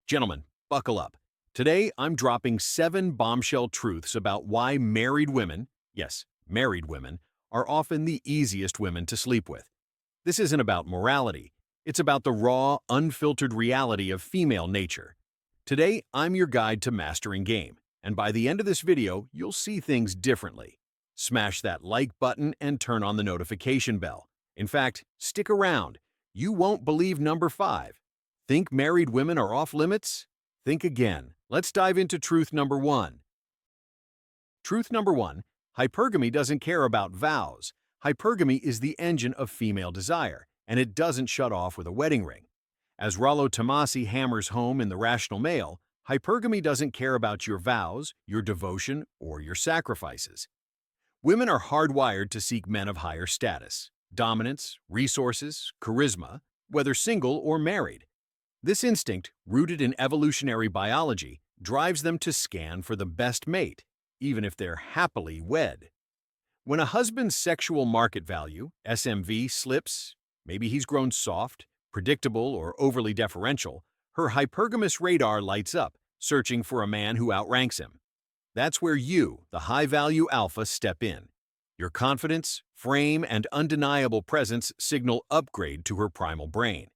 Gentlemen, buckle up. Today, I'm dropping 7 bombshell truths about why married women, yes, married women, are often the easiest women to sleep with. This isn't about morality. It's about the raw, unfiltered reality of female nature. Today, I'm your guide to mastering game, and by the end of this video, you'll see things differently. Smash that like button and turn on the notification bell. In fact, stick around. You won't believe number 5. Think married women are off limits? Think again. Let's dive into truth number 1. Truth number 1, hypergamy doesn't care about vows. Hypergamy is the engine of female desire, and it doesn't shut off with a wedding ring. As Rollo Tomasi hammers home in The Rational Male, hypergamy doesn't care about your vows, your devotion, or your sacrifices. Women are hardwired to seek men of higher status, dominance, resources, charisma, whether single or married. This instinct, rooted in evolutionary biology, drives them to scan for the best mate, even if they're happily wed. When a husband's sexual market value, SMV, slips, maybe he's grown soft, predictable, or overly deferential, her hypergamous radar lights up, searching for a man who outranks him. That's where you, the high-value alpha, step in. Your confidence, frame, and undeniable presence signal upgrade to her primal brain.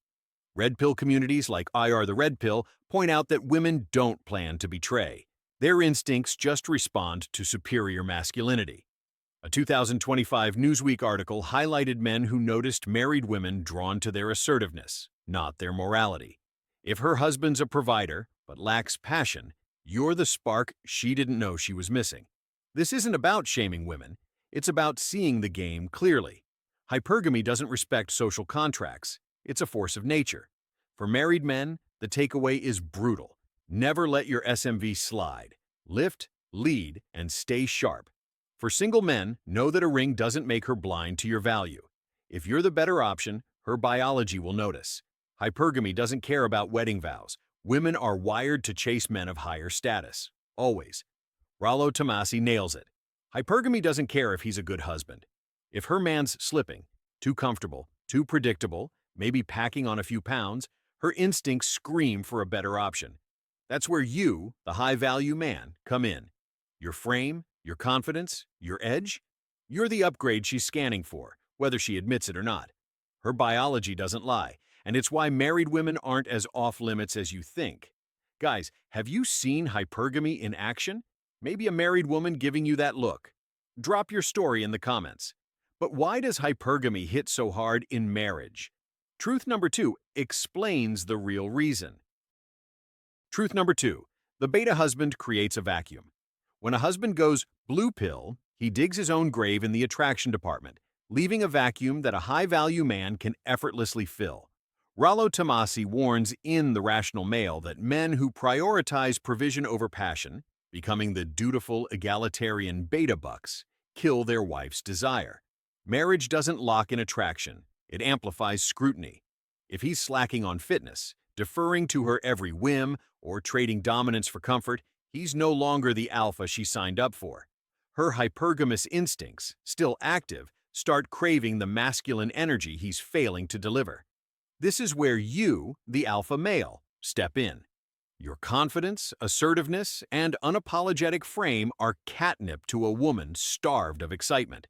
Red pill communities like IR the Red Pill point out that women don't plan to betray. Their instincts just respond to superior masculinity. A 2025 Newsweek article highlighted men who noticed married women drawn to their assertiveness, not their morality. If her husband's a provider but lacks passion, you're the spark she didn't know she was missing. This isn't about shaming women. It's about seeing the game clearly. Hypergamy doesn't respect social contracts. It's a force of nature. For married men, the takeaway is brutal. Never let your SMV slide. Lift, lead, and stay sharp. For single men, know that a ring doesn't make her blind to your value. If you're the better option, her biology will notice. Hypergamy doesn't care about wedding vows. Women are wired to chase men of higher status. Always. Rollo Tomasi nails it. Hypergamy doesn't care if he's a good husband. If her man's slipping, too comfortable, too predictable, maybe packing on a few pounds, her instincts scream for a better option. That's where you, the high-value man, come in. Your frame, your confidence, your edge? You're the upgrade she's scanning for, whether she admits it or not. Her biology doesn't lie, and it's why married women aren't as off-limits as you think. Guys, have you seen hypergamy in action? Maybe a married woman giving you that look. Drop your story in the comments. But why does hypergamy hit so hard in marriage? Truth number 2 explains the real reason. Truth number 2, the beta husband creates a vacuum. When a husband goes blue pill, he digs his own grave in the attraction department, leaving a vacuum that a high-value man can effortlessly fill. Rollo Tomasi warns in The Rational Male that men who prioritize provision over passion, becoming the dutiful, egalitarian beta bucks, kill their wife's desire. Marriage doesn't lock in attraction. It amplifies scrutiny. If he's slacking on fitness, deferring to her every whim, or trading dominance for comfort, he's no longer the alpha she signed up for. Her hypergamous instincts, still active, start craving the masculine energy he's failing to deliver. This is where you, the alpha male, step in. Your confidence, assertiveness, and unapologetic frame are catnip to a woman starved of excitement.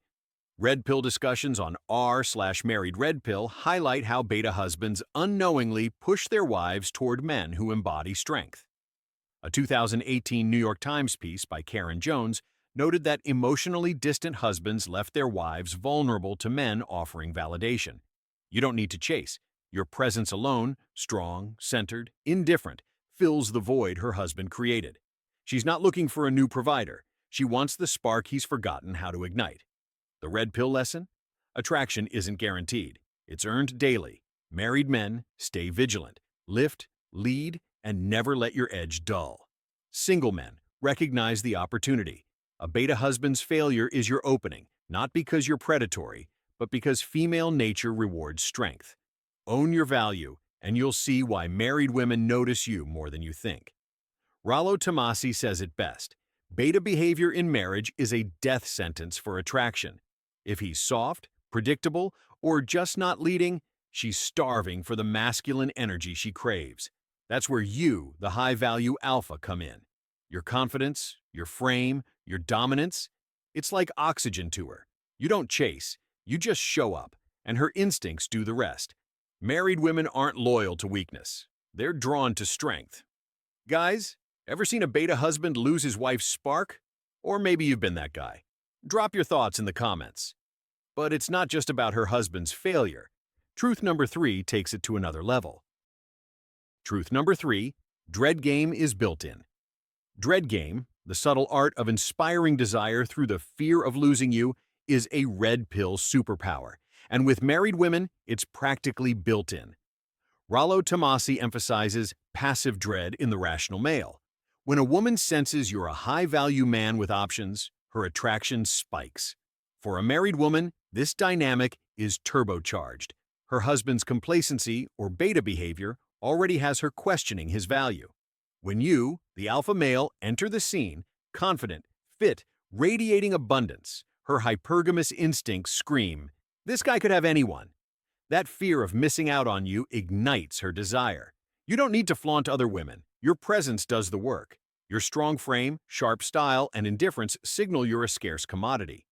Red pill discussions on r/married red pill highlight how beta husbands unknowingly push their wives toward men who embody strength. A 2018 New York Times piece by Karen Jones noted that emotionally distant husbands left their wives vulnerable to men offering validation. You don't need to chase. Your presence alone, strong, centered, indifferent, fills the void her husband created. She's not looking for a new provider. She wants the spark he's forgotten how to ignite. The red pill lesson? Attraction isn't guaranteed. It's earned daily. Married men, stay vigilant. Lift, lead, and never let your edge dull. Single men, recognize the opportunity. A beta husband's failure is your opening, not because you're predatory, but because female nature rewards strength. Own your value, and you'll see why married women notice you more than you think. Rollo Tomasi says it best. Beta behavior in marriage is a death sentence for attraction. If he's soft, predictable, or just not leading, she's starving for the masculine energy she craves. That's where you, the high-value alpha, come in. Your confidence, your frame, your dominance, it's like oxygen to her. You don't chase, you just show up, and her instincts do the rest. Married women aren't loyal to weakness. They're drawn to strength. Guys, ever seen a beta husband lose his wife's spark? Or maybe you've been that guy. Drop your thoughts in the comments. But it's not just about her husband's failure. Truth number 3 takes it to another level. Truth number 3, dread game is built in. Dread game, the subtle art of inspiring desire through the fear of losing you, is a red pill superpower. And with married women, it's practically built in. Rollo Tomasi emphasizes passive dread in The Rational Male. When a woman senses you're a high-value man with options, her attraction spikes. For a married woman, this dynamic is turbocharged. Her husband's complacency or beta behavior already has her questioning his value. When you, the alpha male, enter the scene, confident, fit, radiating abundance, her hypergamous instincts scream, "This guy could have anyone." That fear of missing out on you ignites her desire. You don't need to flaunt other women. Your presence does the work. Your strong frame, sharp style, and indifference signal you're a scarce commodity.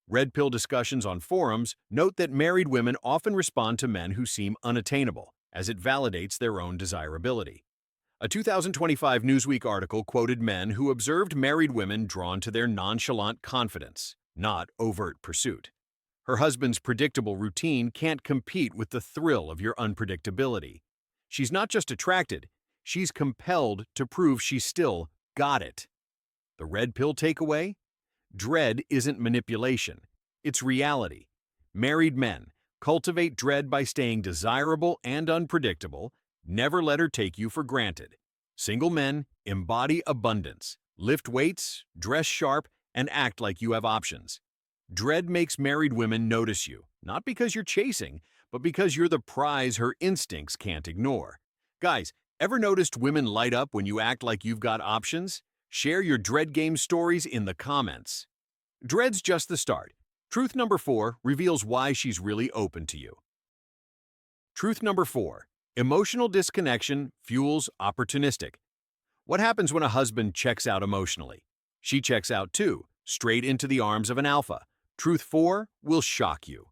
Red pill discussions on forums note that married women often respond to men who seem unattainable, as it validates their own desirability. A 2025 Newsweek article quoted men who observed married women drawn to their nonchalant confidence, not overt pursuit. Her husband's predictable routine can't compete with the thrill of your unpredictability. She's not just attracted, she's compelled to prove she's still got it. The red pill takeaway? Dread isn't manipulation, it's reality. Married men cultivate dread by staying desirable and unpredictable. Never let her take you for granted. Single men embody abundance, lift weights, dress sharp, and act like you have options. Dread makes married women notice you, not because you're chasing, but because you're the prize her instincts can't ignore. Guys, ever noticed women light up when you act like you've got options? Share your dread game stories in the comments. Dread's just the start. Truth number 4 reveals why she's really open to you. Truth number 4. Emotional disconnection fuels opportunistic. What happens when a husband checks out emotionally? She checks out too, straight into the arms of an alpha. Truth 4 will shock you.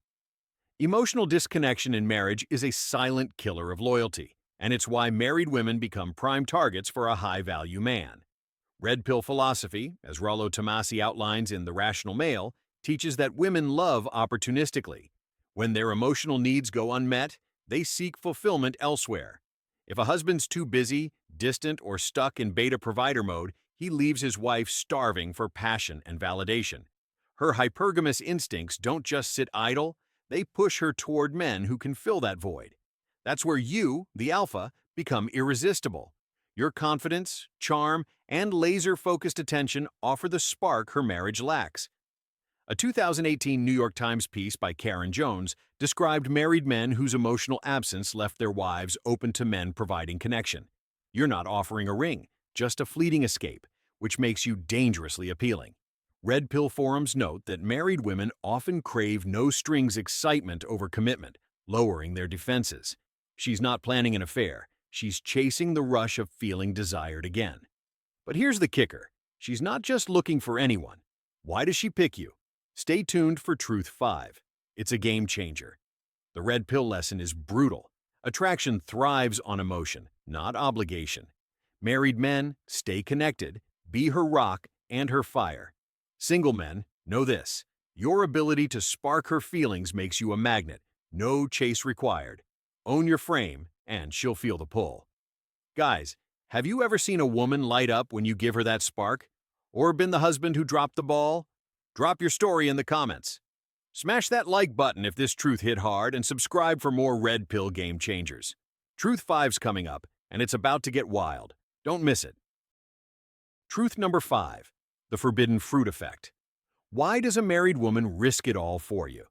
Emotional disconnection in marriage is a silent killer of loyalty, and it's why married women become prime targets for a high-value man. Red pill philosophy, as Rollo Tomasi outlines in The Rational Male, teaches that women love opportunistically. When their emotional needs go unmet, they seek fulfillment elsewhere. If a husband's too busy, distant, or stuck in beta provider mode, he leaves his wife starving for passion and validation. Her hypergamous instincts don't just sit idle, they push her toward men who can fill that void. That's where you, the alpha, become irresistible. Your confidence, charm, and laser-focused attention offer the spark her marriage lacks. A 2018 New York Times piece by Karen Jones described married men whose emotional absence left their wives open to men providing connection. You're not offering a ring, just a fleeting escape, which makes you dangerously appealing. Red pill forums note that married women often crave no-strings excitement over commitment, lowering their defenses. She's not planning an affair, she's chasing the rush of feeling desired again. But here's the kicker, she's not just looking for anyone. Why does she pick you? Stay tuned for Truth 5. It's a game changer. The red pill lesson is brutal. Attraction thrives on emotion, not obligation. Married men, stay connected, be her rock and her fire. Single men, know this. Your ability to spark her feelings makes you a magnet. No chase required. Own your frame, and she'll feel the pull. Guys, have you ever seen a woman light up when you give her that spark? Or been the husband who dropped the ball? Drop your story in the comments. Smash that like button if this truth hit hard and subscribe for more red pill game changers. Truth 5's coming up, and it's about to get wild. Don't miss it. Truth number 5. The forbidden fruit effect. Why does a married woman risk it all for you?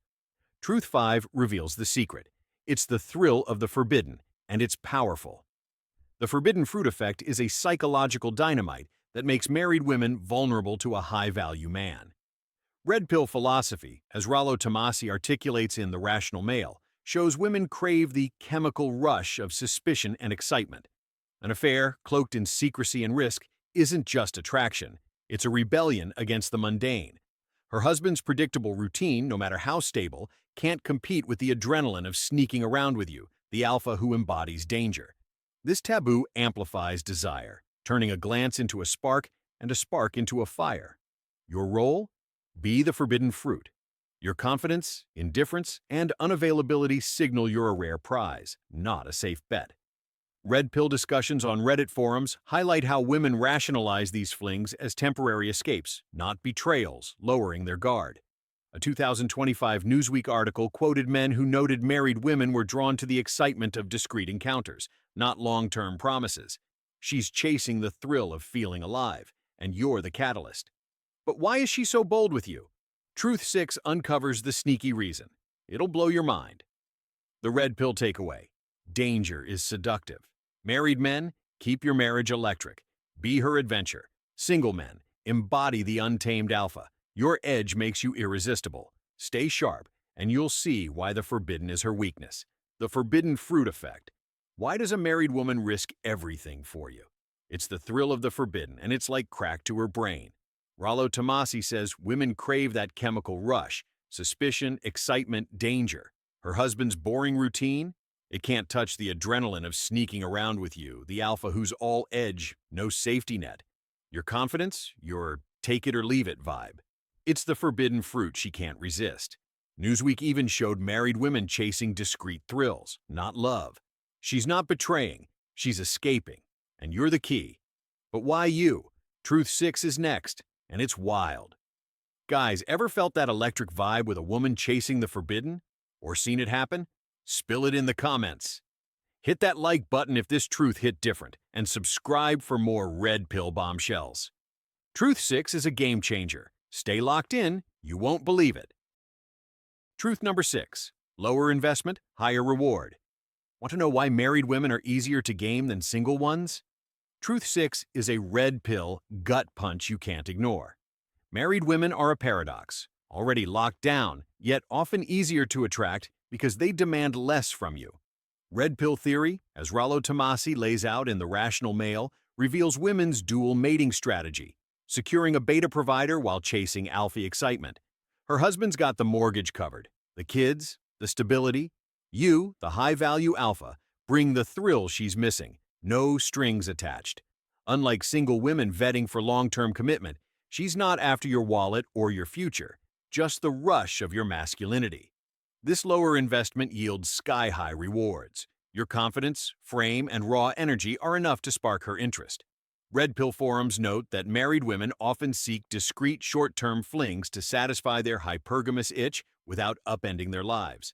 Truth 5 reveals the secret. It's the thrill of the forbidden, and it's powerful. The forbidden fruit effect is a psychological dynamite that makes married women vulnerable to a high-value man. Red pill philosophy, as Rollo Tomasi articulates in The Rational Male, shows women crave the chemical rush of suspicion and excitement. An affair, cloaked in secrecy and risk, isn't just attraction. It's a rebellion against the mundane. Her husband's predictable routine, no matter how stable, can't compete with the adrenaline of sneaking around with you, the alpha who embodies danger. This taboo amplifies desire, turning a glance into a spark and a spark into a fire. Your role? Be the forbidden fruit. Your confidence, indifference, and unavailability signal you're a rare prize, not a safe bet. Red pill discussions on Reddit forums highlight how women rationalize these flings as temporary escapes, not betrayals, lowering their guard. A 2025 Newsweek article quoted men who noted married women were drawn to the excitement of discreet encounters, not long-term promises. She's chasing the thrill of feeling alive, and you're the catalyst. But why is she so bold with you? Truth 6 uncovers the sneaky reason. It'll blow your mind. The red pill takeaway. Danger is seductive. Married men, keep your marriage electric. Be her adventure. Single men, embody the untamed alpha. Your edge makes you irresistible. Stay sharp, and you'll see why the forbidden is her weakness. The forbidden fruit effect. Why does a married woman risk everything for you? It's the thrill of the forbidden, and it's like crack to her brain. Rollo Tomasi says women crave that chemical rush, suspicion, excitement, danger. Her husband's boring routine? It can't touch the adrenaline of sneaking around with you, the alpha who's all edge, no safety net. Your confidence? Your take-it-or-leave-it vibe. It's the forbidden fruit she can't resist. Newsweek even showed married women chasing discreet thrills, not love. She's not betraying, she's escaping, and you're the key. But why you? Truth 6 is next, and it's wild. Guys, ever felt that electric vibe with a woman chasing the forbidden? Or seen it happen? Spill it in the comments. Hit that like button if this truth hit different, and subscribe for more red pill bombshells. Truth 6 is a game changer. Stay locked in, you won't believe it. Truth number 6. Lower investment, higher reward. Want to know why married women are easier to game than single ones? Truth 6 is a red pill gut punch you can't ignore. Married women are a paradox, already locked down, yet often easier to attract because they demand less from you. Red pill theory, as Rollo Tomasi lays out in The Rational Male, reveals women's dual mating strategy, securing a beta provider while chasing alpha excitement. Her husband's got the mortgage covered, the kids, the stability. You, the high-value alpha, bring the thrill she's missing, no strings attached. Unlike single women vetting for long-term commitment, she's not after your wallet or your future, just the rush of your masculinity. This lower investment yields sky-high rewards. Your confidence, frame, and raw energy are enough to spark her interest. Red pill forums note that married women often seek discreet short-term flings to satisfy their hypergamous itch without upending their lives.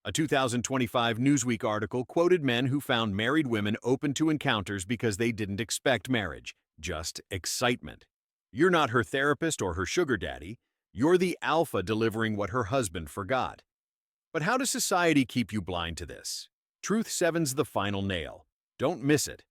A 2025 Newsweek article quoted men who found married women open to encounters because they didn't expect marriage, just excitement. You're not her therapist or her sugar daddy. You're the alpha delivering what her husband forgot. But how does society keep you blind to this? Truth 7's the final nail. Don't miss it.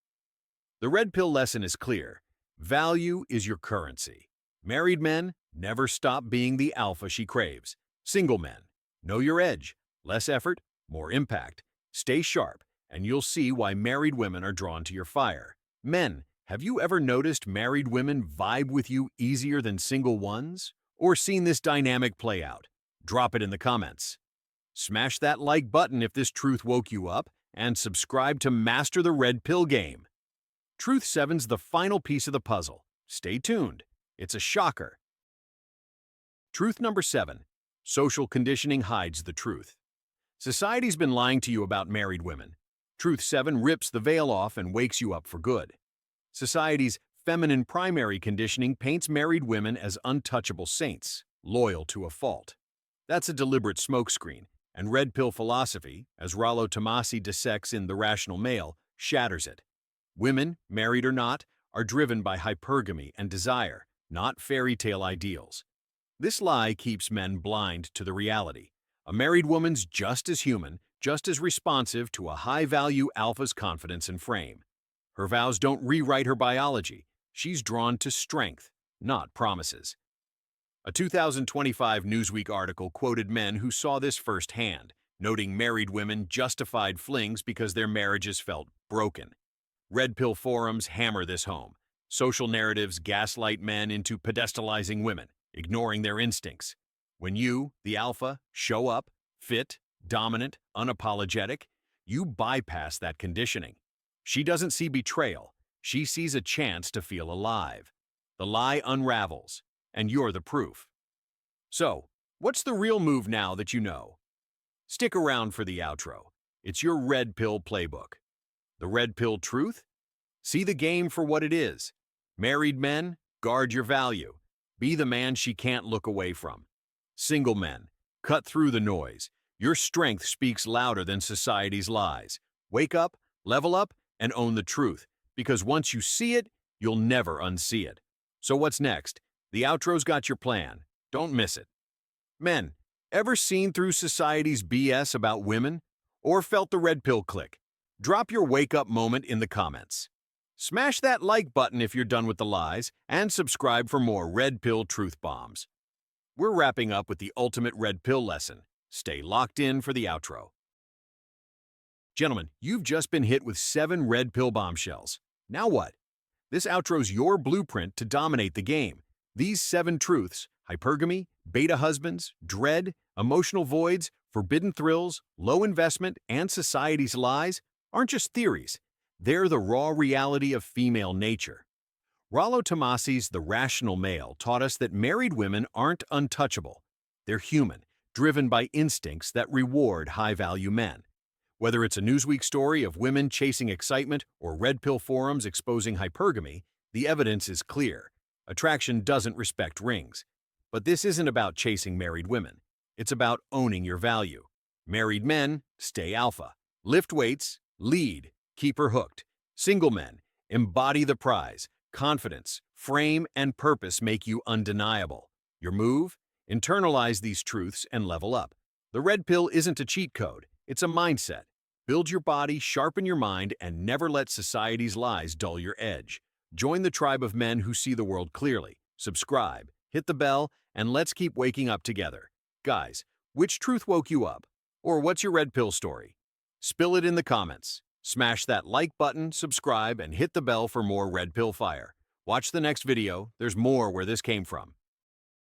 The red pill lesson is clear. Value is your currency. Married men, never stop being the alpha she craves. Single men, know your edge. Less effort, more impact. Stay sharp, and you'll see why married women are drawn to your fire. Men, have you ever noticed married women vibe with you easier than single ones? Or seen this dynamic play out? Drop it in the comments. Smash that like button if this truth woke you up, and subscribe to master the red pill game. Truth 7's the final piece of the puzzle. Stay tuned. It's a shocker. Truth number 7. Social conditioning hides the truth. Society's been lying to you about married women. Truth 7 rips the veil off and wakes you up for good. Society's feminine primary conditioning paints married women as untouchable saints, loyal to a fault. That's a deliberate smokescreen, and red pill philosophy, as Rollo Tomasi dissects in The Rational Male, shatters it. Women, married or not, are driven by hypergamy and desire, not fairy tale ideals. This lie keeps men blind to the reality. A married woman's just as human, just as responsive to a high-value alpha's confidence and frame. Her vows don't rewrite her biology. She's drawn to strength, not promises. A 2025 Newsweek article quoted men who saw this firsthand, noting married women justified flings because their marriages felt broken. Red pill forums hammer this home. Social narratives gaslight men into pedestalizing women, ignoring their instincts. When you, the alpha, show up, fit, dominant, unapologetic, you bypass that conditioning. She doesn't see betrayal. She sees a chance to feel alive. The lie unravels, and you're the proof. So, what's the real move now that you know? Stick around for the outro. It's your red pill playbook. The red pill truth? See the game for what it is. Married men, guard your value. Be the man she can't look away from. Single men, cut through the noise. Your strength speaks louder than society's lies. Wake up, level up, and own the truth. Because once you see it, you'll never unsee it. So what's next? The outro's got your plan. Don't miss it. Men, ever seen through society's BS about women? Or felt the red pill click? Drop your wake-up moment in the comments. Smash that like button if you're done with the lies, and subscribe for more red pill truth bombs. We're wrapping up with the ultimate red pill lesson. Stay locked in for the outro. Gentlemen, you've just been hit with 7 red pill bombshells. Now what? This outro's your blueprint to dominate the game. These 7 truths, hypergamy, beta husbands, dread, emotional voids, forbidden thrills, low investment, and society's lies, aren't just theories. They're the raw reality of female nature. Rollo Tomasi's The Rational Male taught us that married women aren't untouchable. They're human, driven by instincts that reward high-value men. Whether it's a Newsweek story of women chasing excitement or red pill forums exposing hypergamy, the evidence is clear. Attraction doesn't respect rings. But this isn't about chasing married women. It's about owning your value. Married men, stay alpha. Lift weights, lead, keep her hooked. Single men, embody the prize. Confidence, frame, and purpose make you undeniable. Your move? Internalize these truths and level up. The red pill isn't a cheat code. It's a mindset. Build your body, sharpen your mind, and never let society's lies dull your edge. Join the tribe of men who see the world clearly. Subscribe, hit the bell, and let's keep waking up together. Guys, which truth woke you up? Or what's your red pill story? Spill it in the comments. Smash that like button, subscribe, and hit the bell for more red pill fire. Watch the next video. There's more where this came from.